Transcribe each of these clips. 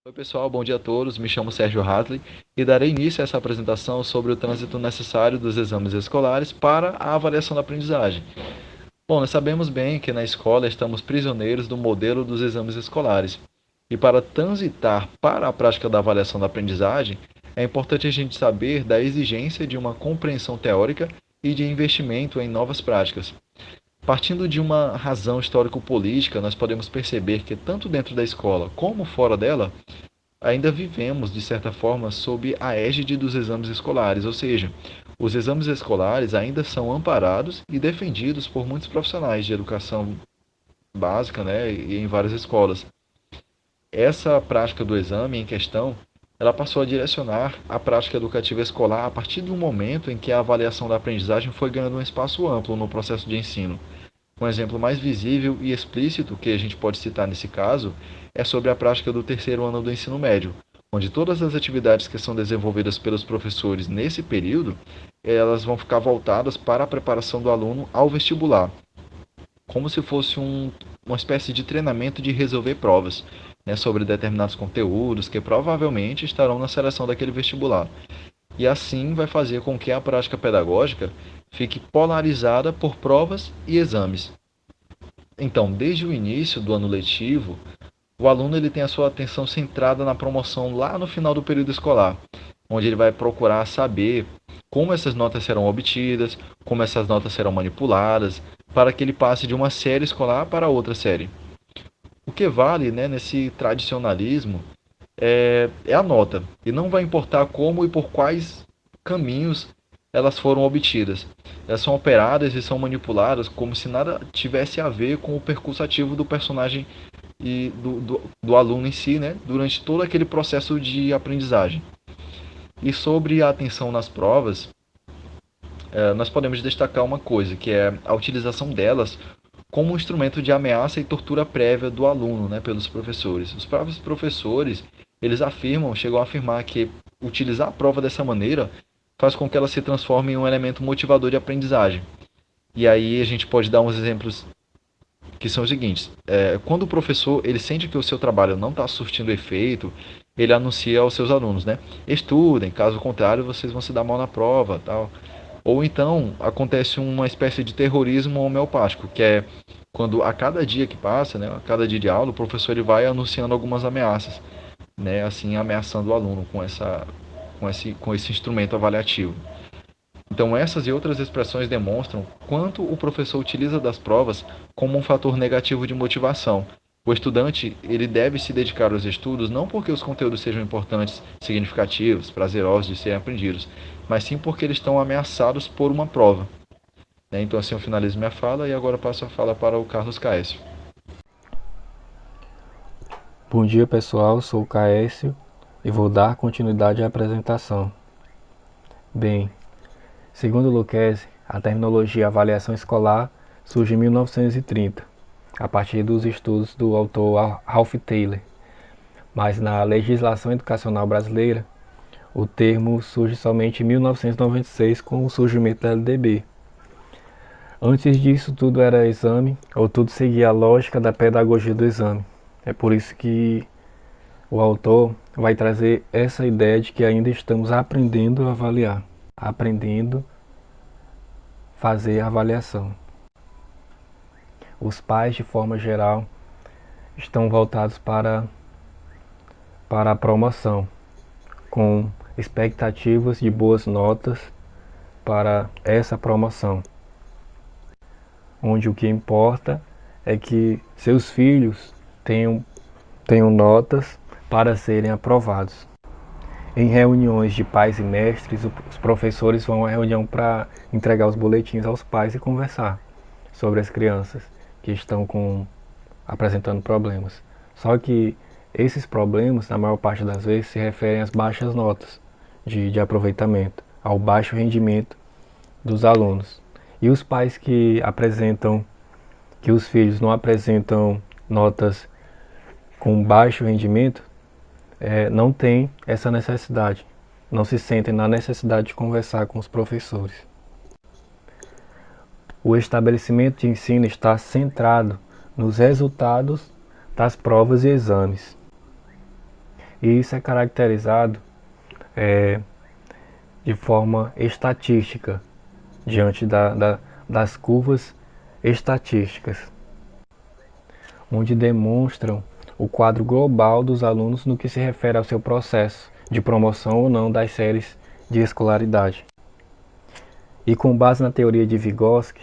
Oi pessoal, bom dia a todos. Me chamo Sérgio Hatley e darei início a essa apresentação sobre o trânsito necessário dos exames escolares para a avaliação da aprendizagem. Bom, nós sabemos bem que na escola estamos prisioneiros do modelo dos exames escolares. E para transitar para a prática da avaliação da aprendizagem, é importante a gente saber da exigência de uma compreensão teórica e de investimento em novas práticas. Partindo de uma razão histórico-política, nós podemos perceber que tanto dentro da escola como fora dela, ainda vivemos, de certa forma, sob a égide dos exames escolares, ou seja, os exames escolares ainda são amparados e defendidos por muitos profissionais de educação básica, né, e em várias escolas. Essa prática do exame em questão, ela passou a direcionar a prática educativa escolar a partir do momento em que a avaliação da aprendizagem foi ganhando um espaço amplo no processo de ensino. Um exemplo mais visível e explícito que a gente pode citar nesse caso é sobre a prática do terceiro ano do ensino médio, onde todas as atividades que são desenvolvidas pelos professores nesse período, elas vão ficar voltadas para a preparação do aluno ao vestibular, como se fosse uma espécie de treinamento de resolver provas, né, sobre determinados conteúdos que provavelmente estarão na seleção daquele vestibular. E assim vai fazer com que a prática pedagógica fique polarizada por provas e exames. Então, desde o início do ano letivo, o aluno ele tem a sua atenção centrada na promoção lá no final do período escolar, onde ele vai procurar saber como essas notas serão obtidas, como essas notas serão manipuladas, para que ele passe de uma série escolar para outra série. O que vale, né, nesse tradicionalismo é a nota, e não vai importar como e por quais caminhos elas foram obtidas. Elas são operadas e são manipuladas como se nada tivesse a ver com o percurso ativo do personagem e do aluno em si, né, durante todo aquele processo de aprendizagem. E sobre a atenção nas provas, nós podemos destacar uma coisa, que é a utilização delas como um instrumento de ameaça e tortura prévia do aluno, né, pelos professores. Os próprios professores, eles afirmam, chegam a afirmar que utilizar a prova dessa maneira faz com que ela se transforme em um elemento motivador de aprendizagem. E aí a gente pode dar uns exemplos que são os seguintes: quando o professor ele sente que o seu trabalho não está surtindo efeito, ele anuncia aos seus alunos, né? Estudem, caso contrário vocês vão se dar mal na prova, tal. Ou então acontece uma espécie de terrorismo homeopático, que é quando a cada dia que passa, né, a cada dia de aula, o professor ele vai anunciando algumas ameaças, né, assim ameaçando o aluno com esse instrumento avaliativo. Então, essas e outras expressões demonstram quanto o professor utiliza das provas como um fator negativo de motivação. O estudante ele deve se dedicar aos estudos não porque os conteúdos sejam importantes, significativos, prazerosos de serem aprendidos, mas sim porque eles estão ameaçados por uma prova. Então, assim eu finalizo minha fala e agora passo a fala para o Carlos Caécio. Bom dia pessoal, sou o Caécio e vou dar continuidade à apresentação. Bem, segundo Lucchesi, a terminologia avaliação escolar surge em 1930, a partir dos estudos do autor Ralph Taylor, mas na legislação educacional brasileira, o termo surge somente em 1996 com o surgimento da LDB. Antes disso, tudo era exame, ou tudo seguia a lógica da pedagogia do exame. É por isso que o autor vai trazer essa ideia de que ainda estamos aprendendo a avaliar, aprendendo a fazer a avaliação. Os pais, de forma geral, estão voltados para a promoção, com expectativas de boas notas para essa promoção, onde o que importa é que seus filhos tenham notas para serem aprovados. Em reuniões de pais e mestres, os professores vão à reunião para entregar os boletins aos pais e conversar sobre as crianças que estão apresentando problemas. Só que esses problemas, na maior parte das vezes, se referem às baixas notas de aproveitamento, ao baixo rendimento dos alunos. E os pais que os filhos não apresentam notas com baixo rendimento, não têm essa necessidade, não se sentem na necessidade de conversar com os professores. O estabelecimento de ensino está centrado nos resultados das provas e exames. E isso é caracterizado de forma estatística, diante das curvas estatísticas, onde demonstram o quadro global dos alunos no que se refere ao seu processo de promoção ou não das séries de escolaridade. E com base na teoria de Vygotsky,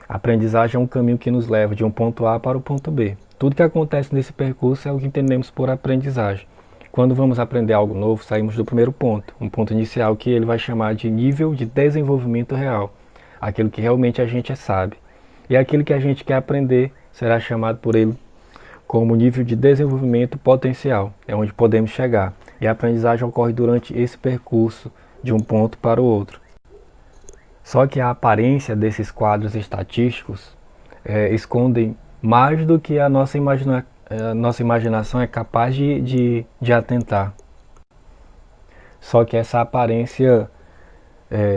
a aprendizagem é um caminho que nos leva de um ponto A para o ponto B. Tudo que acontece nesse percurso é o que entendemos por aprendizagem. Quando vamos aprender algo novo, saímos do primeiro ponto, um ponto inicial que ele vai chamar de nível de desenvolvimento real, aquilo que realmente a gente sabe. E aquilo que a gente quer aprender será chamado por ele como nível de desenvolvimento potencial, é onde podemos chegar. E a aprendizagem ocorre durante esse percurso de um ponto para o outro. Só que a aparência desses quadros estatísticos escondem mais do que a nossa imaginação é capaz de atentar. Só que essa aparência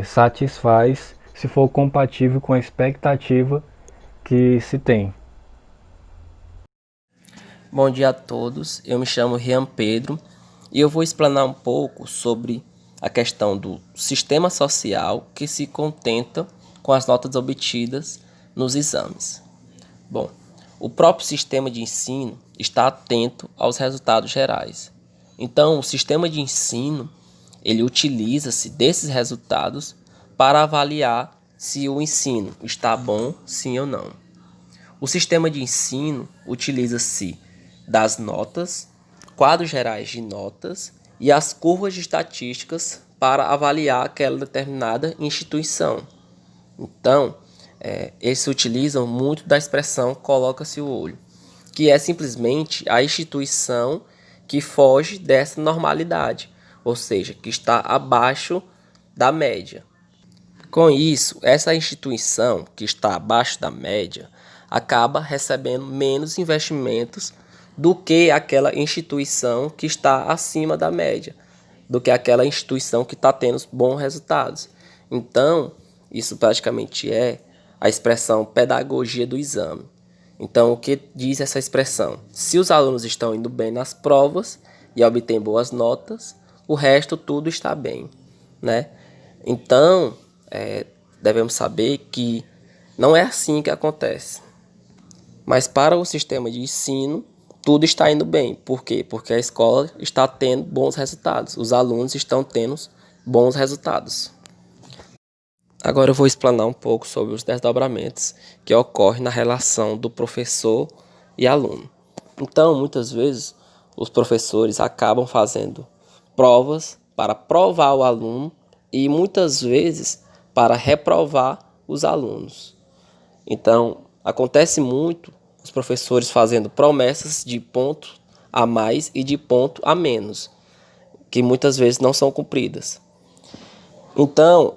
satisfaz se for compatível com a expectativa que se tem. Bom dia a todos, eu me chamo Rian Pedro e eu vou explanar um pouco sobre a questão do sistema social que se contenta com as notas obtidas nos exames. Bom, o próprio sistema de ensino está atento aos resultados gerais. Então, o sistema de ensino, ele utiliza-se desses resultados para avaliar se o ensino está bom, sim ou não. O sistema de ensino utiliza-se das notas, quadros gerais de notas e as curvas de estatísticas para avaliar aquela determinada instituição. Então, eles se utilizam muito da expressão coloca-se o olho, que é simplesmente a instituição que foge dessa normalidade, ou seja, que está abaixo da média. Com isso, essa instituição que está abaixo da média acaba recebendo menos investimentos do que aquela instituição que está acima da média, do que aquela instituição que está tendo bons resultados. Então, isso praticamente é a expressão pedagogia do exame. Então, o que diz essa expressão? Se os alunos estão indo bem nas provas e obtêm boas notas, o resto tudo está bem, né? Então, devemos saber que não é assim que acontece. Mas para o sistema de ensino, tudo está indo bem. Por quê? Porque a escola está tendo bons resultados. Os alunos estão tendo bons resultados. Agora eu vou explanar um pouco sobre os desdobramentos que ocorrem na relação do professor e aluno. Então, muitas vezes, os professores acabam fazendo provas para provar o aluno e muitas vezes para reprovar os alunos. Então, acontece muito os professores fazendo promessas de ponto a mais e de ponto a menos, que muitas vezes não são cumpridas. Então,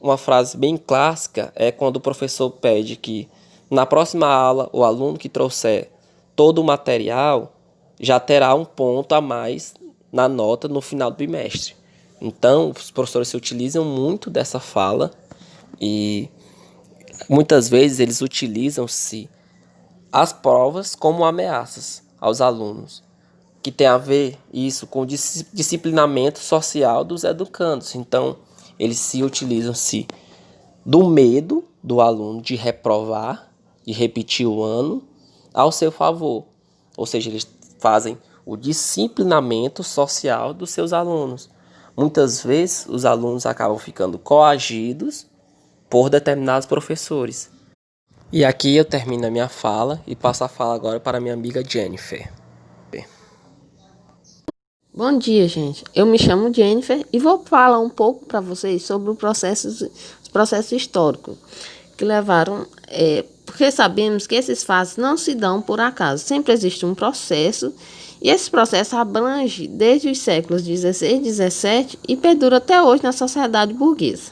uma frase bem clássica é quando o professor pede que na próxima aula o aluno que trouxer todo o material já terá um ponto a mais na nota no final do bimestre. Então, os professores se utilizam muito dessa fala e muitas vezes eles utilizam-se as provas como ameaças aos alunos, que tem a ver isso com o disciplinamento social dos educandos. Então, eles se utilizam-se do medo do aluno de reprovar, de repetir o ano, ao seu favor. Ou seja, eles fazem o disciplinamento social dos seus alunos. Muitas vezes, os alunos acabam ficando coagidos por determinados professores. E aqui eu termino a minha fala e passo a fala agora para minha amiga Jennifer. Bom dia, gente. Eu me chamo Jennifer e vou falar um pouco para vocês sobre os processos históricos que levaram, porque sabemos que esses fatos não se dão por acaso. Sempre existe um processo e esse processo abrange desde os séculos XVI e XVII e perdura até hoje na sociedade burguesa.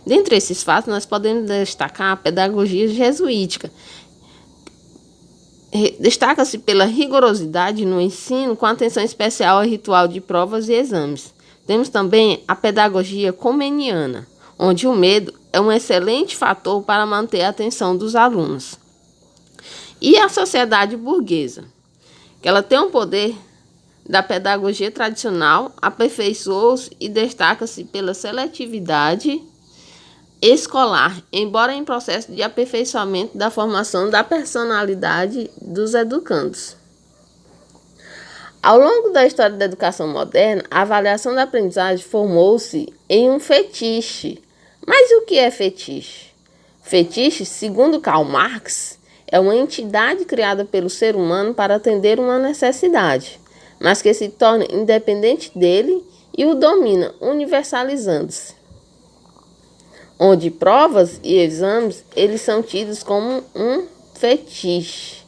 Dentre esses fatos, nós podemos destacar a pedagogia jesuítica. Destaca-se pela rigorosidade no ensino, com atenção especial ao ritual de provas e exames. Temos também a pedagogia comeniana, onde o medo é um excelente fator para manter a atenção dos alunos. E a sociedade burguesa, que ela tem um poder da pedagogia tradicional aperfeiçoou-se e destaca-se pela seletividade escolar, embora em processo de aperfeiçoamento da formação da personalidade dos educandos. Ao longo da história da educação moderna, a avaliação da aprendizagem formou-se em um fetiche. Mas o que é fetiche? Fetiche, segundo Karl Marx, é uma entidade criada pelo ser humano para atender uma necessidade, mas que se torna independente dele e o domina, universalizando-se. Onde provas e exames, eles são tidos como um fetiche.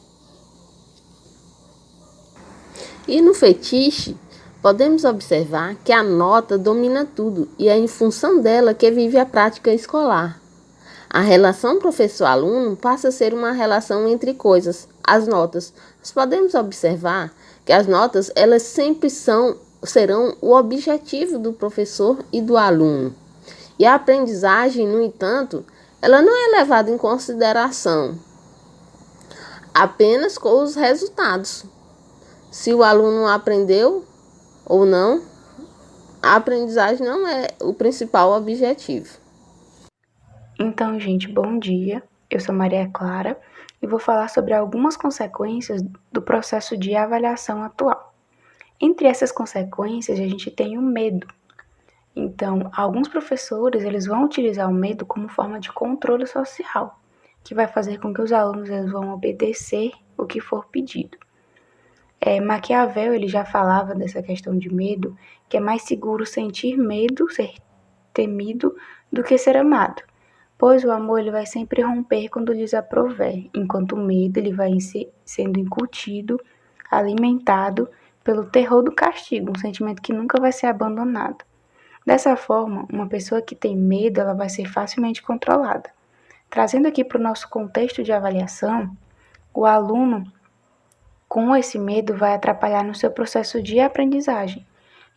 E no fetiche, podemos observar que a nota domina tudo e é em função dela que vive a prática escolar. A relação professor-aluno passa a ser uma relação entre coisas, as notas. Nós podemos observar que as notas elas sempre serão o objetivo do professor e do aluno. E a aprendizagem, no entanto, ela não é levada em consideração apenas com os resultados. Se o aluno aprendeu ou não, a aprendizagem não é o principal objetivo. Então, gente, bom dia. Eu sou Maria Clara e vou falar sobre algumas consequências do processo de avaliação atual. Entre essas consequências, a gente tem o medo. Então, alguns professores eles vão utilizar o medo como forma de controle social, que vai fazer com que os alunos eles vão obedecer o que for pedido. Maquiavel ele já falava dessa questão de medo, que é mais seguro sentir medo, ser temido, do que ser amado. Pois o amor ele vai sempre romper quando lhes aprouver, enquanto o medo ele vai sendo incutido, alimentado pelo terror do castigo, um sentimento que nunca vai ser abandonado. Dessa forma, uma pessoa que tem medo ela vai ser facilmente controlada. Trazendo aqui para o nosso contexto de avaliação, o aluno com esse medo vai atrapalhar no seu processo de aprendizagem.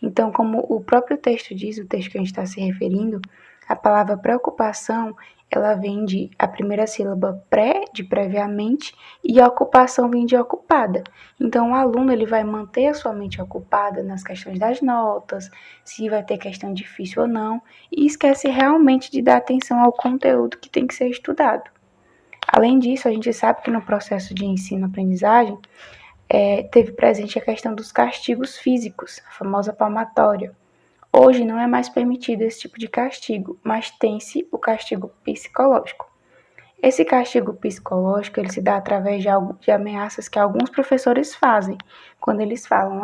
Então, como o próprio texto diz, o texto que a gente está se referindo, a palavra preocupação, ela vem de a primeira sílaba pré, de previamente, e a ocupação vem de ocupada. Então, o aluno ele vai manter a sua mente ocupada nas questões das notas, se vai ter questão difícil ou não, e esquece realmente de dar atenção ao conteúdo que tem que ser estudado. Além disso, a gente sabe que no processo de ensino-aprendizagem, teve presente a questão dos castigos físicos, a famosa palmatória. Hoje não é mais permitido esse tipo de castigo, mas tem-se o castigo psicológico. Esse castigo psicológico ele se dá através de ameaças que alguns professores fazem, quando eles falam,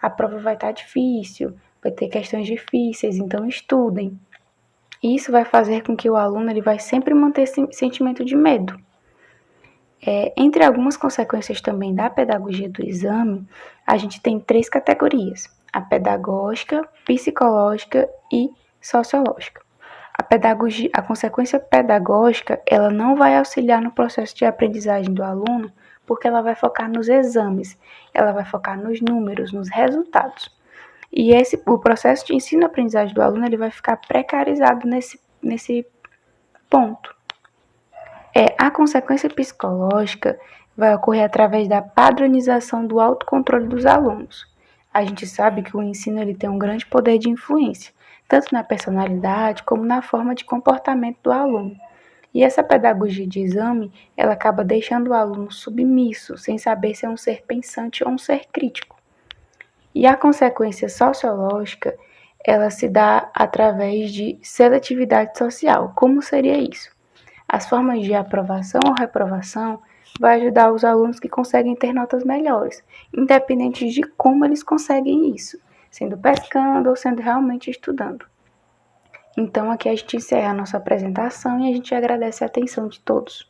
a prova vai estar difícil, vai ter questões difíceis, então estudem. E isso vai fazer com que o aluno ele vai sempre manter esse sentimento de medo. Entre algumas consequências também da pedagogia do exame, a gente tem 3 categorias: a pedagógica, psicológica e sociológica. A consequência pedagógica, ela não vai auxiliar no processo de aprendizagem do aluno, porque ela vai focar nos exames, ela vai focar nos números, nos resultados. E o processo de ensino-aprendizagem do aluno ele vai ficar precarizado nesse ponto. A consequência psicológica vai ocorrer através da padronização do autocontrole dos alunos. A gente sabe que o ensino ele tem um grande poder de influência, tanto na personalidade como na forma de comportamento do aluno. E essa pedagogia de exame, ela acaba deixando o aluno submisso, sem saber se é um ser pensante ou um ser crítico. E a consequência sociológica, ela se dá através de seletividade social. Como seria isso? As formas de aprovação ou reprovação vai ajudar os alunos que conseguem ter notas melhores, independente de como eles conseguem isso, sendo pescando ou sendo realmente estudando. Então, aqui a gente encerra a nossa apresentação e a gente agradece a atenção de todos.